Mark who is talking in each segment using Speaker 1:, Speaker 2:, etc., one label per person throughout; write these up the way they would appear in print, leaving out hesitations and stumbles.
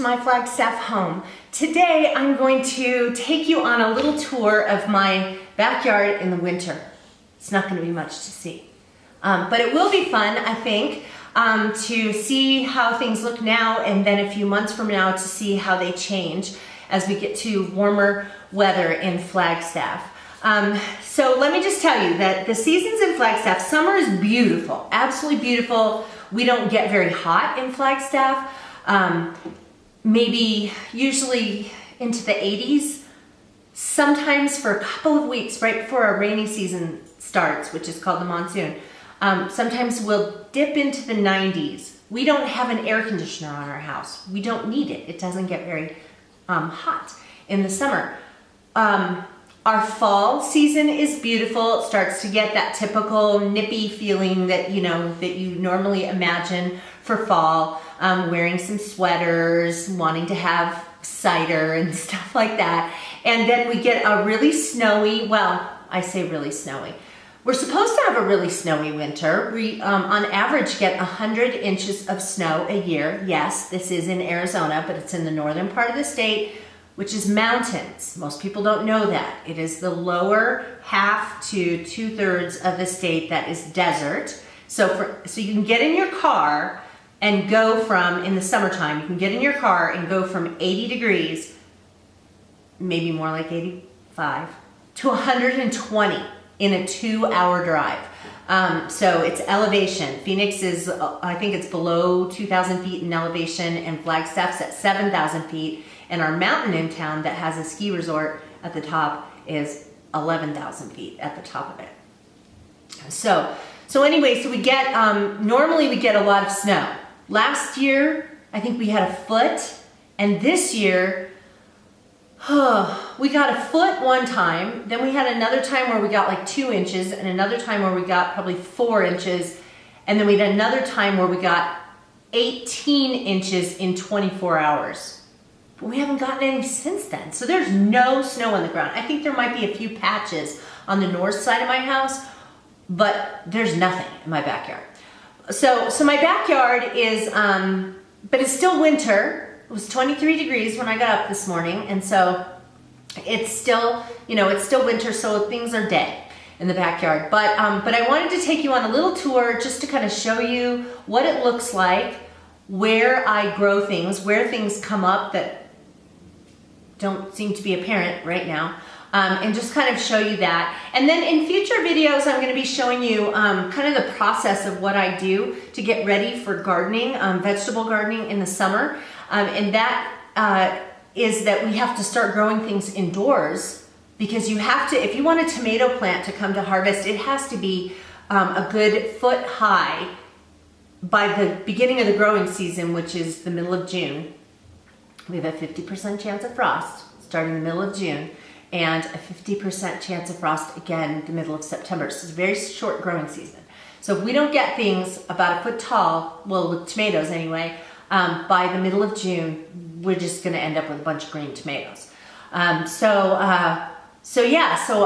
Speaker 1: my Flagstaff home. Today I'm going to take you on a little tour of my backyard in the winter. It's not going to be much to see, but it will be fun, I think, to see how things look now and then a few months from now to see how they change as we get to warmer weather in Flagstaff. So let me just tell you that the seasons in Flagstaff, summer is beautiful, absolutely beautiful. We don't get very hot in Flagstaff, maybe usually into the 80s, sometimes for a couple of weeks right before our rainy season starts, which is called the monsoon. Sometimes we'll dip into the 90s. We don't have an air conditioner on our house. We don't need it. It doesn't get very hot in the summer. Our fall season is beautiful. It starts to get that typical nippy feeling that you normally imagine for fall. Wearing some sweaters, wanting to have cider and stuff like that. And then we get a really snowy, well, I say really snowy. We're supposed to have a really snowy winter. We, on average, get 100 inches of snow a year. Yes, this is in Arizona, but it's in the northern part of the state, which is mountains. Most people don't know that. It is the lower half to 2/3 of the state that is desert. So you can get in your car and go from, in the summertime, you can get in your car and go from 80 degrees, maybe more like 85, to 120 in a 2-hour drive. So it's elevation. Phoenix is, I think it's below 2,000 feet in elevation, and Flagstaff's at 7,000 feet. And our mountain in town that has a ski resort at the top is 11,000 feet at the top of it. So anyway, so we get, normally we get a lot of snow. Last year, I think we had a foot, and this year, we got a foot one time, then we had another time where we got like 2 inches, and another time where we got probably 4 inches, and then we had another time where we got 18 inches in 24 hours. But we haven't gotten any since then. So there's no snow on the ground. I think there might be a few patches on the north side of my house, but there's nothing in my backyard. So my backyard is, but it's still winter. It was 23 degrees when I got up this morning, and so it's still, it's still winter, so things are dead in the backyard. But I wanted to take you on a little tour just to kind of show you what it looks like, where I grow things, where things come up that don't seem to be apparent right now, and just kind of show you that. And then in future videos, I'm going to be showing you kind of the process of what I do to get ready for gardening, vegetable gardening in the summer. And that is that we have to start growing things indoors, because you have to, if you want a tomato plant to come to harvest, it has to be a good foot high by the beginning of the growing season, which is the middle of June. We have a 50% chance of frost starting the middle of June, and a 50% chance of frost again the middle of September. So it's a very short growing season. So if we don't get things about a foot tall, well, with tomatoes anyway, by the middle of June, we're just gonna end up with a bunch of green tomatoes. So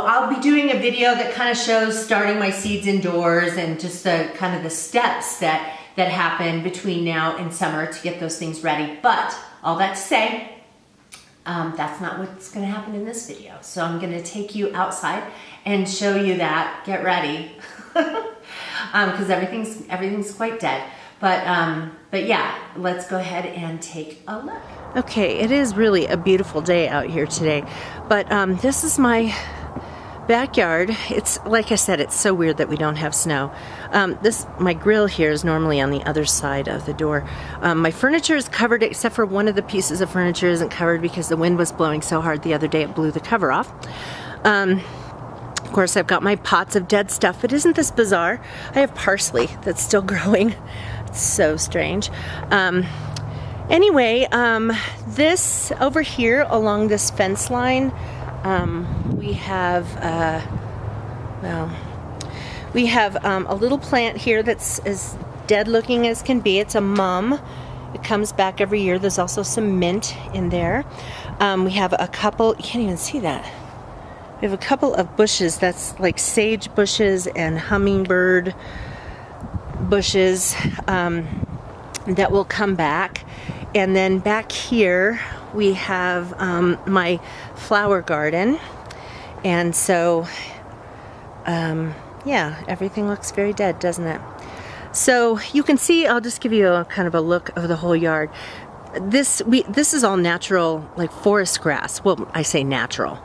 Speaker 1: I'll be doing a video that kind of shows starting my seeds indoors and just the kind of the steps that happen between now and summer to get those things ready. But all that to say, that's not what's going to happen in this video. So I'm going to take you outside and show you that. Get ready, because everything's quite dead. But yeah, let's go ahead and take a look. Okay, it is really a beautiful day out here today, but this is my backyard. It's like I said, it's so weird that we don't have snow. My grill here is normally on the other side of the door. My furniture is covered, except for one of the pieces of furniture isn't covered because the wind was blowing so hard the other day it blew the cover off. Of course, I've got my pots of dead stuff, but isn't this bizarre? I have parsley that's still growing. It's so strange. Anyway, this over here along this fence line, we have a little plant here that's as dead looking as can be. It's a mum. It comes back every year. There's also some mint in there. We have a couple, you can't even see that. We have a couple of bushes that's like sage bushes and hummingbird bushes that will come back. And then back here we have my flower garden. And so, yeah, everything looks very dead, doesn't it? So you can see, I'll just give you a kind of a look of the whole yard. This is all natural, like forest grass. Well, I say natural.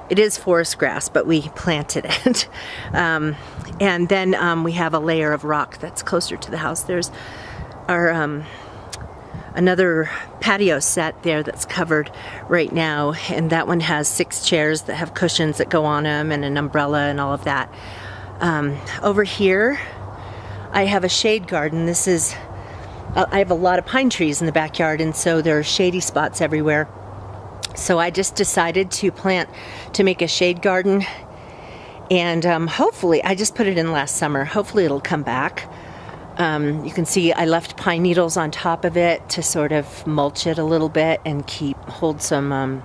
Speaker 1: It is forest grass, but we planted it. And then we have a layer of rock that's closer to the house. There's our another patio set there that's covered right now, and that one has 6 chairs that have cushions that go on them and an umbrella and all of that. Over here, I have a shade garden. This is, I have a lot of pine trees in the backyard, and so there are shady spots everywhere. So I just decided to make a shade garden, and hopefully, I just put it in last summer. Hopefully it'll come back. You can see I left pine needles on top of it to sort of mulch it a little bit and hold some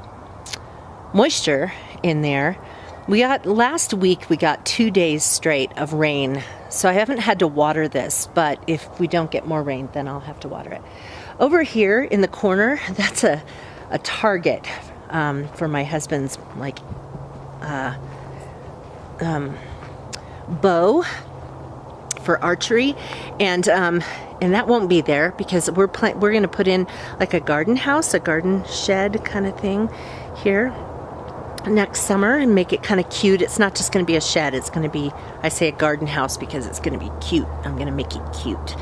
Speaker 1: moisture in there. Last week we got 2 days straight of rain, so I haven't had to water this, but if we don't get more rain, then I'll have to water it. Over here in the corner, that's a target for my husband's bow for archery, and that won't be there because we're going to put in like a garden house, a garden shed kind of thing here next summer and make it kind of cute. It's not just going to be a shed, it's going to be, I say a garden house because it's going to be cute. I'm going to make it cute.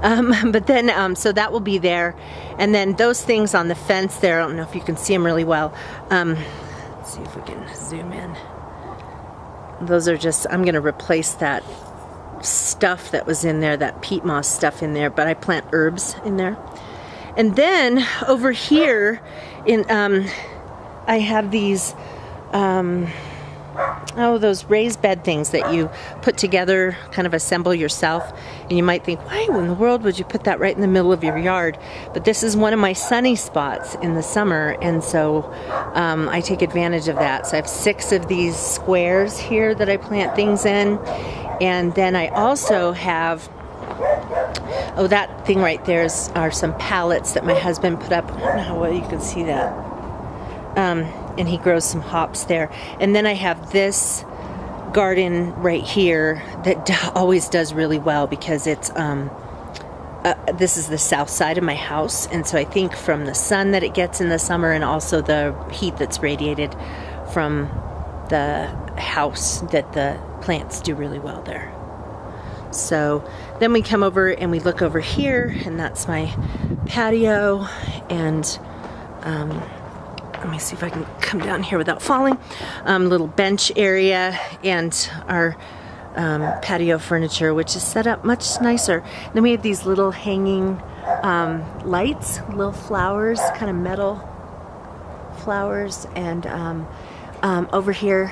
Speaker 1: But then, so that will be there. And then those things on the fence there, I don't know if you can see them really well. Let's see if we can zoom in. Those are just, I'm going to replace that stuff that was in there, that peat moss stuff in there, but I plant herbs in there. And then over here, I have these, those raised bed things that you put together, kind of assemble yourself. And you might think, why in the world would you put that right in the middle of your yard? But this is one of my sunny spots in the summer, and so I take advantage of that. So I have 6 of these squares here that I plant things in. And then I also have, that thing right there are some pallets that my husband put up. I don't know how well you can see that. And he grows some hops there. And then I have this garden right here that always does really well because it's this is the south side of my house, and so I think from the sun that it gets in the summer and also the heat that's radiated from the house, that the plants do really well there. So then we come over and we look over here, and that's my patio, and let me see if I can come down here without falling. Little bench area and our patio furniture, which is set up much nicer. And then we have these little hanging lights, little flowers, kind of metal flowers. And over here,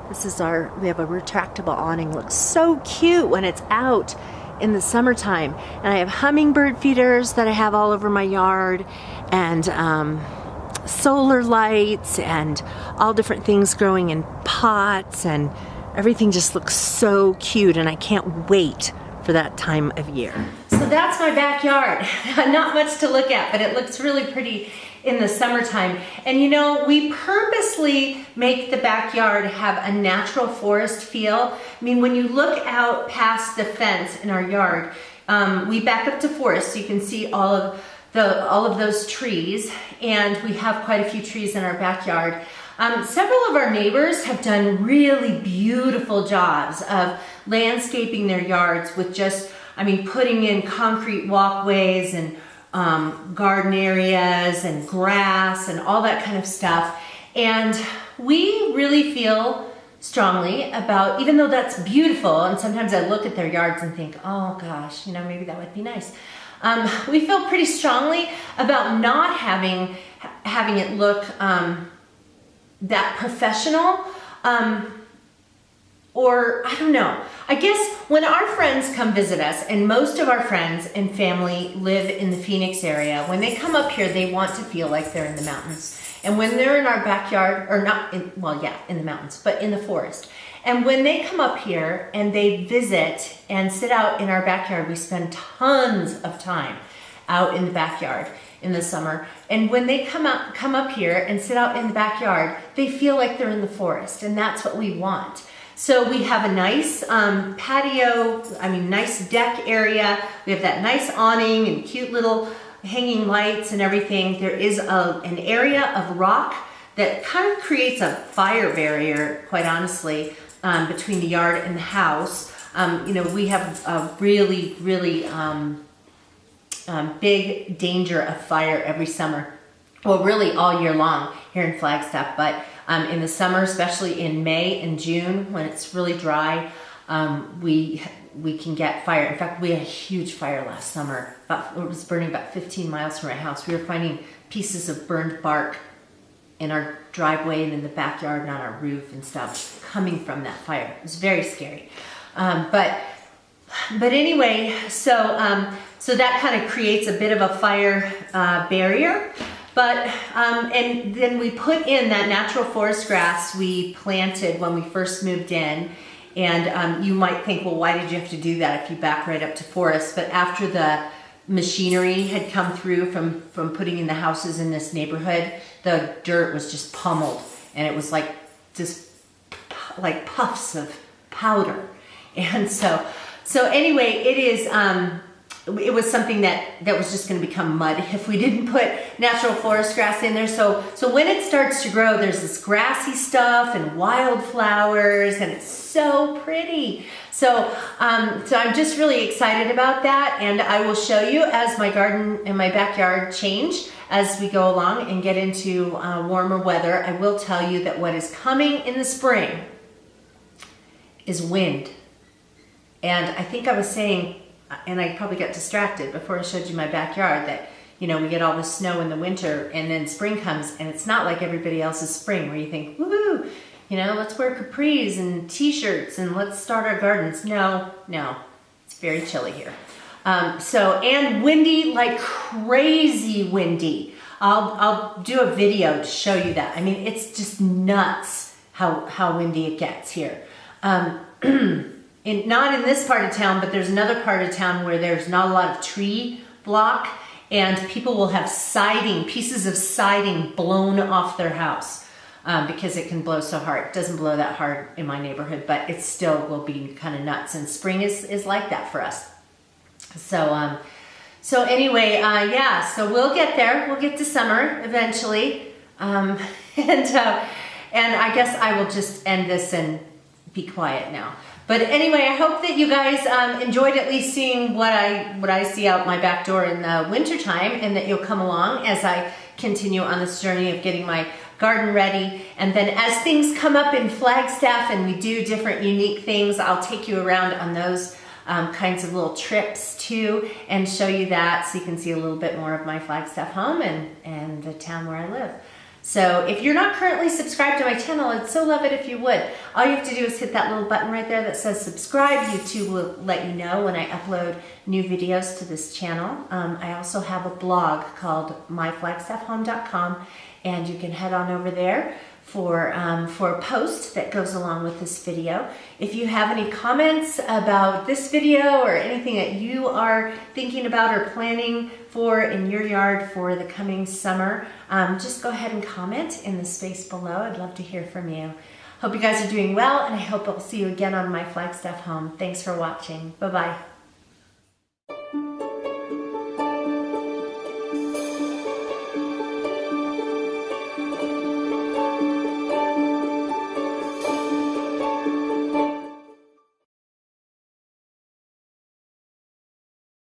Speaker 1: we have a retractable awning. Looks so cute when it's out in the summertime. And I have hummingbird feeders that I have all over my yard, and solar lights and all different things growing in pots, and everything just looks so cute, and I can't wait for that time of year. So that's my backyard. Not much to look at, but it looks really pretty in the summertime. And you know, we purposely make the backyard have a natural forest feel. I mean, when you look out past the fence in our yard, we back up to forest, so you can see all of those trees, and we have quite a few trees in our backyard. Several of our neighbors have done really beautiful jobs of landscaping their yards with just, putting in concrete walkways and garden areas and grass and all that kind of stuff. And we really feel strongly about, even though that's beautiful, and sometimes I look at their yards and think, oh gosh, maybe that would be nice. We feel pretty strongly about not having it look that professional, or I don't know. I guess when our friends come visit us, and most of our friends and family live in the Phoenix area, when they come up here, they want to feel like they're in the mountains. And when they're in our backyard, or not, in the mountains, but in the forest. And when they come up here and they visit and sit out in our backyard, we spend tons of time out in the backyard in the summer. And when they come up here and sit out in the backyard, they feel like they're in the forest, and that's what we want. So we have a nice patio, nice deck area. We have that nice awning and cute little hanging lights and everything. There is an area of rock that kind of creates a fire barrier, quite honestly, between the yard and the house. We have a really, really big danger of fire every summer. Well, really all year long here in Flagstaff, but in the summer, especially in May and June when it's really dry, we can get fire. In fact, we had a huge fire last summer. It was burning about 15 miles from our house. We were finding pieces of burned bark in our driveway and in the backyard and on our roof and stuff coming from that fire. It was very scary. But anyway, so that kind of creates a bit of a fire barrier. But, and then we put in that natural forest grass we planted when we first moved in. And you might think, well, why did you have to do that if you back right up to forest? But after the machinery had come through from putting in the houses in this neighborhood, the dirt was just pummeled. And it was like just like puffs of powder. And so anyway, it was something that was just going to become mud if we didn't put natural forest grass in there. So when it starts to grow, there's this grassy stuff and wildflowers, and it's so pretty. So I'm just really excited about that, and I will show you as my garden and my backyard change as we go along and get into warmer weather. I will tell you that what is coming in the spring is wind. And I think I was saying, and I probably got distracted before I showed you my backyard, that we get all the snow in the winter and then spring comes, and it's not like everybody else's spring where you think, woohoo, let's wear capris and t-shirts and let's start our gardens. No, it's very chilly here. And windy, like crazy windy. I'll do a video to show you that. It's just nuts how windy it gets here. Not in this part of town, but there's another part of town where there's not a lot of tree block, and people will have pieces of siding blown off their house because it can blow so hard. It doesn't blow that hard in my neighborhood, but it still will be kind of nuts, and spring is like that for us. So anyway, so we'll get there. We'll get to summer eventually, and I guess I will just end this and be quiet now. But anyway, I hope that you guys enjoyed at least seeing what I see out my back door in the wintertime, and that you'll come along as I continue on this journey of getting my garden ready. And then as things come up in Flagstaff and we do different unique things, I'll take you around on those kinds of little trips too, and show you that so you can see a little bit more of my Flagstaff home and the town where I live. So if you're not currently subscribed to my channel, I'd so love it if you would. All you have to do is hit that little button right there that says subscribe. YouTube will let you know when I upload new videos to this channel. I also have a blog called myflagstaffhome.com, and you can head on over there for a post that goes along with this video. If you have any comments about this video or anything that you are thinking about or planning for in your yard for the coming summer, just go ahead and comment in the space below. I'd love to hear from you. Hope you guys are doing well, and I hope I'll see you again on My Flagstaff Home. Thanks for watching. Bye-bye.